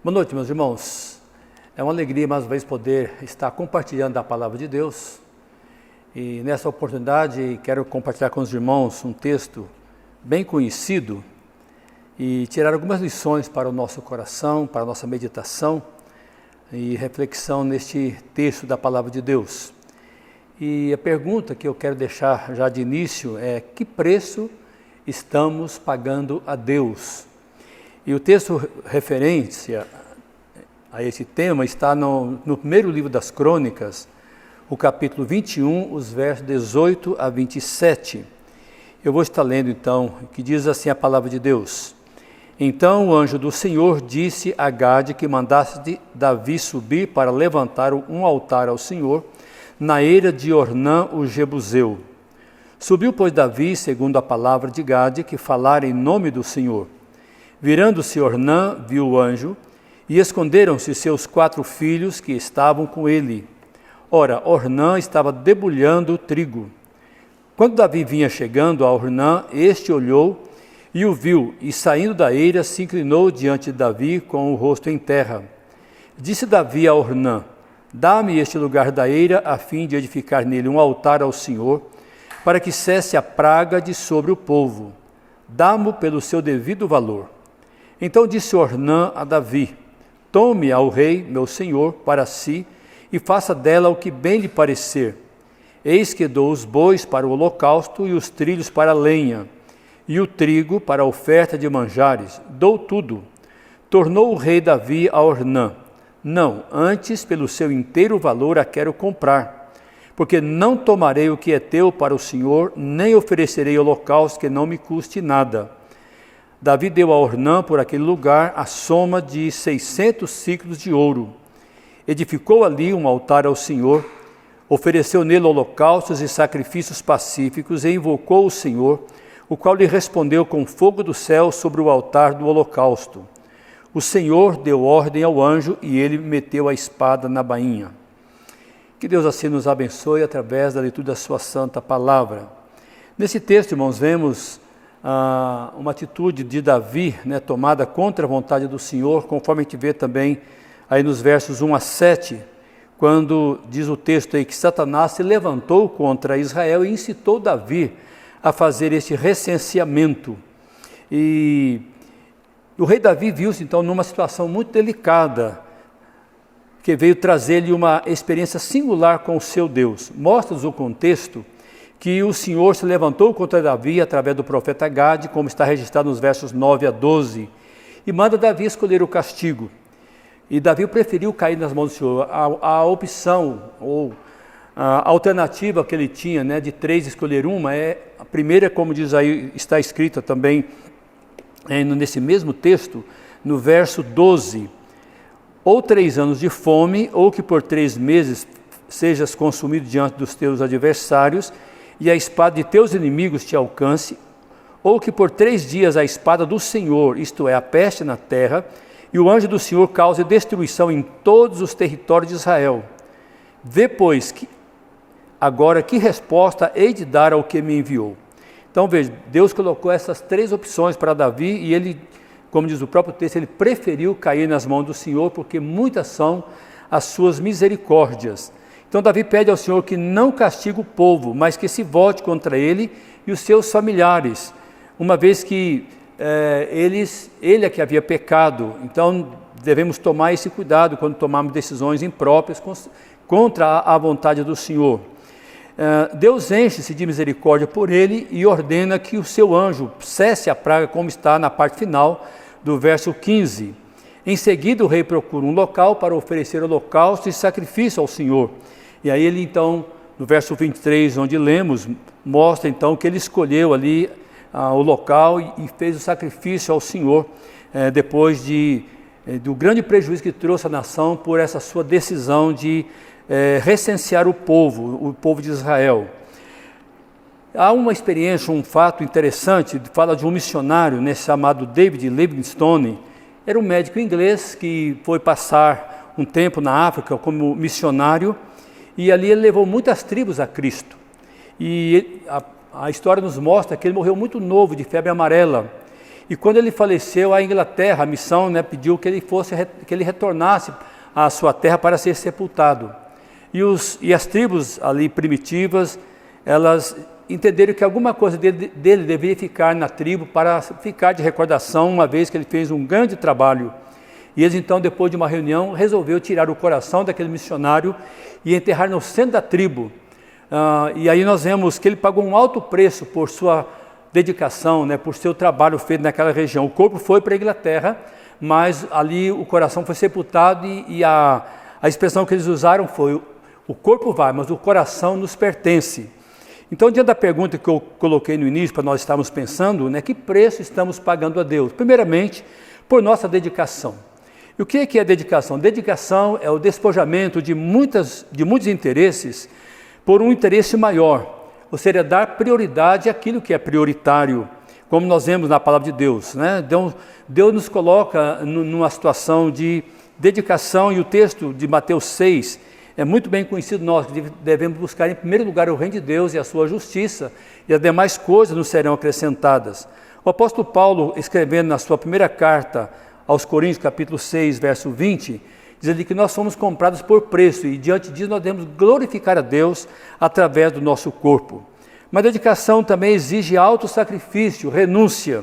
Boa noite, meus irmãos. É uma alegria mais uma vez poder estar compartilhando a palavra de Deus. E nessa oportunidade quero compartilhar com os irmãos um texto bem conhecido e tirar algumas lições para o nosso coração, para a nossa meditação e reflexão neste texto da palavra de Deus. E a pergunta que eu quero deixar já de início é: que preço estamos pagando a Deus? E o texto referente a esse tema está no primeiro livro das Crônicas, o capítulo 21, os versos 18 a 27. Eu vou estar lendo então, que diz assim a palavra de Deus. Então o anjo do Senhor disse a Gade que mandasse Davi subir para levantar um altar ao Senhor na eira de Ornã o Jebuseu. Subiu, pois, Davi, segundo a palavra de Gade, que falara em nome do Senhor. Virando-se Ornã, viu o anjo, e esconderam-se seus 4 filhos que estavam com ele. Ora, Ornã estava debulhando o trigo. Quando Davi vinha chegando a Ornã, este olhou e o viu, e saindo da eira, se inclinou diante de Davi com o rosto em terra. Disse Davi a Ornã: dá-me este lugar da eira, a fim de edificar nele um altar ao Senhor, para que cesse a praga de sobre o povo. Dá-mo pelo seu devido valor. Então disse Ornã a Davi: tome ao rei, meu senhor, para si, e faça dela o que bem lhe parecer. Eis que dou os bois para o holocausto e os trilhos para a lenha, e o trigo para a oferta de manjares. Dou tudo. Tornou o rei Davi a Ornã: não, antes pelo seu inteiro valor a quero comprar, porque não tomarei o que é teu para o Senhor, nem oferecerei holocausto que não me custe nada. Davi deu a Ornã por aquele lugar a soma de 600 siclos de ouro. Edificou ali um altar ao Senhor, ofereceu nele holocaustos e sacrifícios pacíficos e invocou o Senhor, o qual lhe respondeu com fogo do céu sobre o altar do holocausto. O Senhor deu ordem ao anjo e ele meteu a espada na bainha. Que Deus assim nos abençoe através da leitura da sua santa palavra. Nesse texto, irmãos, vemos uma atitude de Davi, tomada contra a vontade do Senhor, conforme a gente vê também aí nos versos 1 a 7, quando diz o texto aí que Satanás se levantou contra Israel e incitou Davi a fazer este recenseamento. E o rei Davi viu-se então numa situação muito delicada, que veio trazer-lhe uma experiência singular com o seu Deus. Mostra-nos o contexto que o Senhor se levantou contra Davi através do profeta Gade, como está registrado nos versos 9 a 12, e manda Davi escolher o castigo. E Davi preferiu cair nas mãos do Senhor. A opção, ou a alternativa que ele tinha, de 3 escolher uma, a primeira, como diz aí, está escrita também nesse mesmo texto, no verso 12, ou 3 anos de fome, ou que por 3 meses sejas consumido diante dos teus adversários, e a espada de teus inimigos te alcance, ou que por 3 dias a espada do Senhor, isto é, a peste na terra, e o anjo do Senhor cause destruição em todos os territórios de Israel. Vê, pois, agora que resposta hei de dar ao que me enviou. Então veja, Deus colocou essas 3 opções para Davi, e ele, como diz o próprio texto, ele preferiu cair nas mãos do Senhor, porque muitas são as suas misericórdias. Então Davi pede ao Senhor que não castigue o povo, mas que se volte contra ele e os seus familiares, uma vez que ele é que havia pecado. Então devemos tomar esse cuidado quando tomarmos decisões impróprias contra a vontade do Senhor. Deus enche-se de misericórdia por ele e ordena que o seu anjo cesse a praga, como está na parte final do verso 15. Em seguida o rei procura um local para oferecer holocausto e sacrifício ao Senhor. E aí ele então, no verso 23, onde lemos, mostra então que ele escolheu ali o local e fez o sacrifício ao Senhor, depois do grande prejuízo que trouxe à nação por essa sua decisão de recensear o povo de Israel. Há uma experiência, um fato interessante, fala de um missionário chamado David Livingstone. Era um médico inglês que foi passar um tempo na África como missionário, e ali ele levou muitas tribos a Cristo. E a história nos mostra que ele morreu muito novo de febre amarela. E quando ele faleceu, a Inglaterra, a missão, né, pediu que ele retornasse à sua terra para ser sepultado. E as tribos ali primitivas, elas entenderam que alguma coisa dele deveria ficar na tribo para ficar de recordação, uma vez que ele fez um grande trabalho. E eles então, depois de uma reunião, resolveu tirar o coração daquele missionário e enterrar no centro da tribo. E aí nós vemos que ele pagou um alto preço por sua dedicação, né, por seu trabalho feito naquela região. O corpo foi para a Inglaterra, mas ali o coração foi sepultado e a expressão que eles usaram foi: o corpo vai, mas o coração nos pertence. Então, diante da pergunta que eu coloquei no início, para nós estarmos pensando, né, que preço estamos pagando a Deus? Primeiramente, por nossa dedicação. E o que é dedicação? Dedicação é o despojamento de muitos interesses por um interesse maior, ou seja, dar prioridade àquilo que é prioritário, como nós vemos na palavra de Deus, né? Deus nos coloca numa situação de dedicação, e o texto de Mateus 6 é muito bem conhecido nós, que devemos buscar em primeiro lugar o reino de Deus e a sua justiça, e as demais coisas nos serão acrescentadas. O apóstolo Paulo, escrevendo na sua primeira carta aos Coríntios, capítulo 6, verso 20, diz ali que nós somos comprados por preço, e diante disso nós devemos glorificar a Deus através do nosso corpo. Mas a dedicação também exige autossacrifício, renúncia,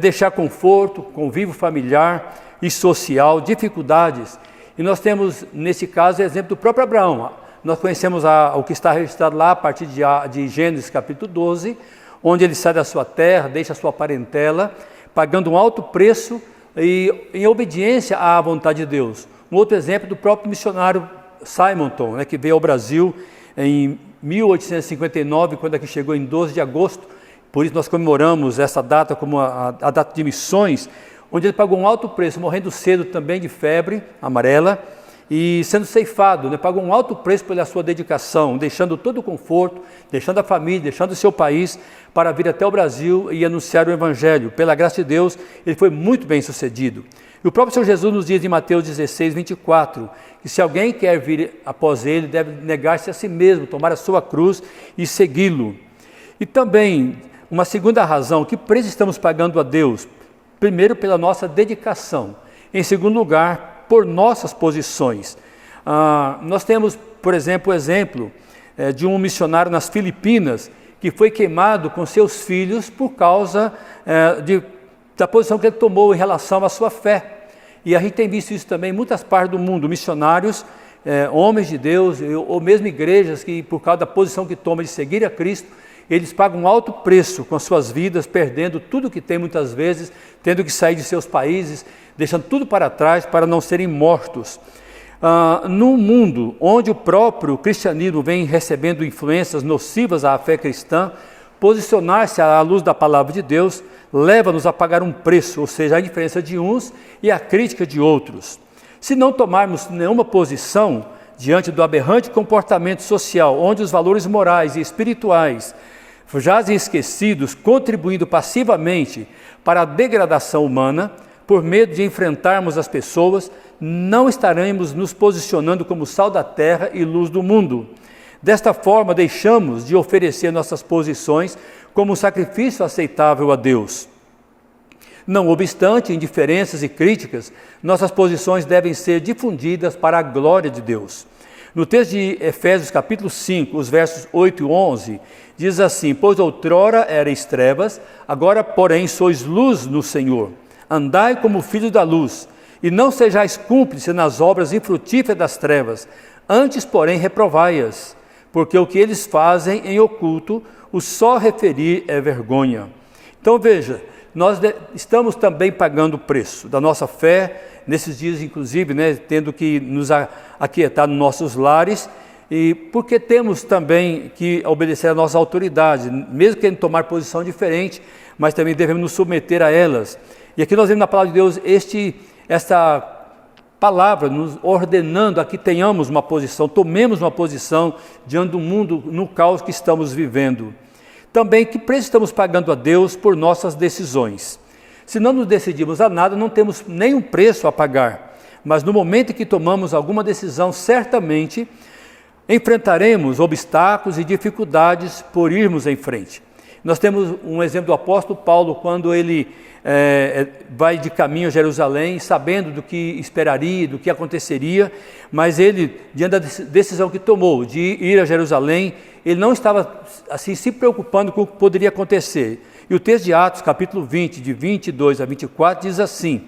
deixar conforto, convívio familiar e social, dificuldades. E nós temos, nesse caso, o exemplo do próprio Abraão. Nós conhecemos o que está registrado lá a partir de Gênesis capítulo 12, onde ele sai da sua terra, deixa a sua parentela, pagando um alto preço e em obediência à vontade de Deus. Um outro exemplo do próprio missionário Simonton, né, que veio ao Brasil em 1859, quando aqui chegou em 12 de agosto, por isso nós comemoramos essa data como a data de missões, onde ele pagou um alto preço, morrendo cedo também de febre amarela, e sendo ceifado, né, pagou um alto preço pela sua dedicação, deixando todo o conforto, deixando a família, deixando o seu país, para vir até o Brasil e anunciar o Evangelho. Pela graça de Deus, ele foi muito bem sucedido. E o próprio Senhor Jesus nos diz em Mateus 16, 24, que se alguém quer vir após ele, deve negar-se a si mesmo, tomar a sua cruz e segui-lo. E também, uma segunda razão, que preço estamos pagando a Deus? Primeiro, pela nossa dedicação. Em segundo lugar, por nossas posições. Nós temos, por exemplo, o exemplo de um missionário nas Filipinas, que foi queimado com seus filhos por causa da posição que ele tomou em relação à sua fé. E a gente tem visto isso também em muitas partes do mundo, missionários, homens de Deus, ou mesmo igrejas que, por causa da posição que tomam de seguir a Cristo, eles pagam um alto preço com as suas vidas, perdendo tudo que tem muitas vezes, tendo que sair de seus países, deixando tudo para trás para não serem mortos. Num mundo onde o próprio cristianismo vem recebendo influências nocivas à fé cristã, posicionar-se à luz da palavra de Deus leva-nos a pagar um preço, ou seja, a diferença de uns e a crítica de outros. Se não tomarmos nenhuma posição diante do aberrante comportamento social, onde os valores morais e espirituais jazem esquecidos, contribuindo passivamente para a degradação humana, por medo de enfrentarmos as pessoas, não estaremos nos posicionando como sal da terra e luz do mundo. Desta forma, deixamos de oferecer nossas posições como um sacrifício aceitável a Deus. Não obstante indiferenças e críticas, nossas posições devem ser difundidas para a glória de Deus. No texto de Efésios capítulo 5, os versos 8 e 11, diz assim: pois outrora erais trevas, agora porém sois luz no Senhor. Andai como filhos da luz, e não sejais cúmplices nas obras infrutíferas das trevas, antes porém reprovai-as, porque o que eles fazem em oculto, o só referir é vergonha. Então veja, nós estamos também pagando o preço da nossa fé, nesses dias inclusive, né, tendo que nos aquietar nos nossos lares, e porque temos também que obedecer às nossas autoridades, mesmo querendo tomar posição diferente, mas também devemos nos submeter a elas. E aqui nós vemos na palavra de Deus esta palavra nos ordenando a que tenhamos uma posição, tomemos uma posição diante do mundo no caos que estamos vivendo. Também, que preço estamos pagando a Deus por nossas decisões? Se não nos decidimos a nada, não temos nenhum preço a pagar, mas no momento em que tomamos alguma decisão, certamente enfrentaremos obstáculos e dificuldades por irmos em frente. Nós temos um exemplo do apóstolo Paulo, quando ele vai de caminho a Jerusalém, sabendo do que esperaria, do que aconteceria, mas ele, diante da decisão que tomou de ir a Jerusalém, ele não estava assim se preocupando com o que poderia acontecer. E o texto de Atos, capítulo 20, de 22 a 24, diz assim: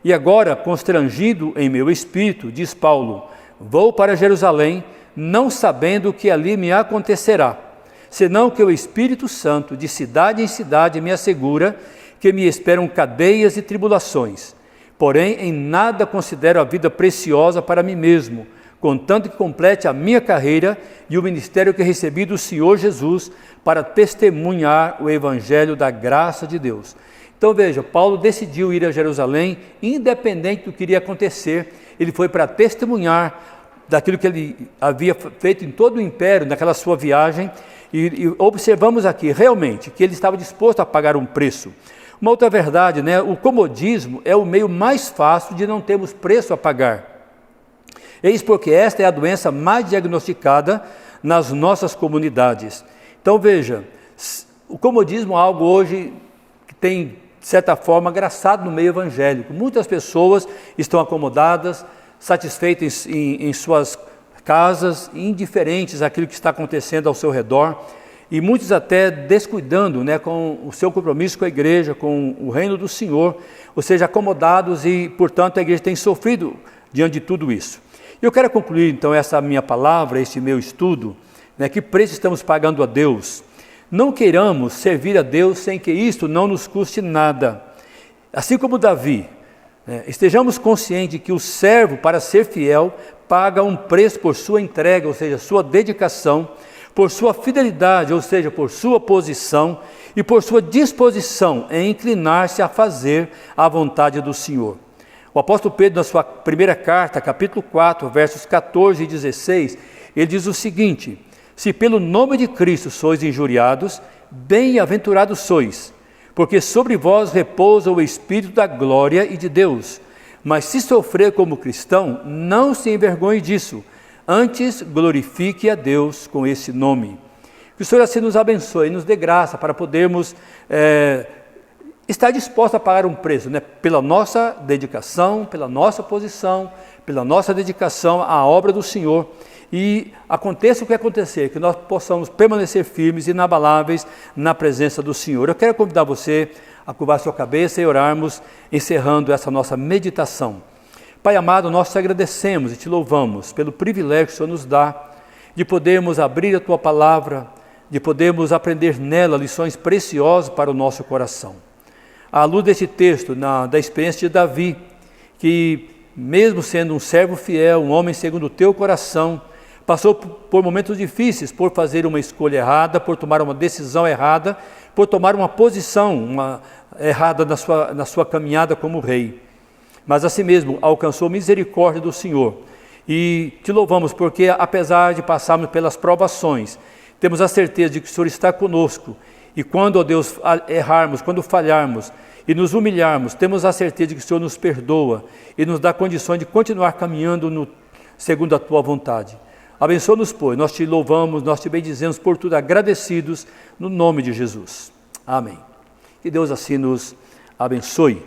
e agora, constrangido em meu espírito, diz Paulo, vou para Jerusalém, não sabendo o que ali me acontecerá, senão que o Espírito Santo, de cidade em cidade, me assegura que me esperam cadeias e tribulações. Porém, em nada considero a vida preciosa para mim mesmo, contanto que complete a minha carreira e o ministério que recebi do Senhor Jesus para testemunhar o Evangelho da graça de Deus. Então veja, Paulo decidiu ir a Jerusalém, independente do que iria acontecer, ele foi para testemunhar daquilo que ele havia feito em todo o império, naquela sua viagem, e observamos aqui realmente que ele estava disposto a pagar um preço. Uma outra verdade, o comodismo é o meio mais fácil de não termos preço a pagar. Eis porque esta é a doença mais diagnosticada nas nossas comunidades. Então veja, o comodismo é algo hoje que tem, de certa forma, graçado no meio evangélico. Muitas pessoas estão acomodadas, satisfeitas em suas casas, indiferentes àquilo que está acontecendo ao seu redor, e muitos até descuidando com o seu compromisso com a igreja, com o reino do Senhor, ou seja, acomodados, e portanto a igreja tem sofrido diante de tudo isso. Eu quero concluir então essa minha palavra, esse meu estudo, que preço estamos pagando a Deus. Não queiramos servir a Deus sem que isto não nos custe nada. Assim como Davi, estejamos conscientes de que o servo, para ser fiel, paga um preço por sua entrega, ou seja, sua dedicação, por sua fidelidade, ou seja, por sua posição e por sua disposição em inclinar-se a fazer a vontade do Senhor. O apóstolo Pedro, na sua primeira carta, capítulo 4, versos 14 e 16, ele diz o seguinte: se pelo nome de Cristo sois injuriados, bem-aventurados sois, porque sobre vós repousa o Espírito da glória e de Deus. Mas se sofrer como cristão, não se envergonhe disso, antes glorifique a Deus com esse nome. Que o Senhor assim nos abençoe e nos dê graça para podermos estar dispostos a pagar um preço, pela nossa dedicação, pela nossa posição, pela nossa dedicação à obra do Senhor. E aconteça o que acontecer, que nós possamos permanecer firmes e inabaláveis na presença do Senhor. Eu quero convidar você a curvar sua cabeça e orarmos, encerrando essa nossa meditação. Pai amado, nós te agradecemos e te louvamos pelo privilégio que o Senhor nos dá de podermos abrir a Tua Palavra, de podermos aprender nela lições preciosas para o nosso coração. À luz deste texto, da experiência de Davi, que mesmo sendo um servo fiel, um homem segundo o Teu coração, passou por momentos difíceis, por fazer uma escolha errada, por tomar uma decisão errada, por tomar uma posição errada na sua caminhada como rei. Mas assim mesmo alcançou misericórdia do Senhor. E te louvamos porque, apesar de passarmos pelas provações, temos a certeza de que o Senhor está conosco. E quando, ó Deus, errarmos, quando falharmos e nos humilharmos, temos a certeza de que o Senhor nos perdoa e nos dá condições de continuar caminhando segundo a Tua vontade. Abençoa-nos, pois, nós te louvamos, nós te bendizemos por tudo, agradecidos no nome de Jesus. Amém. Que Deus assim nos abençoe.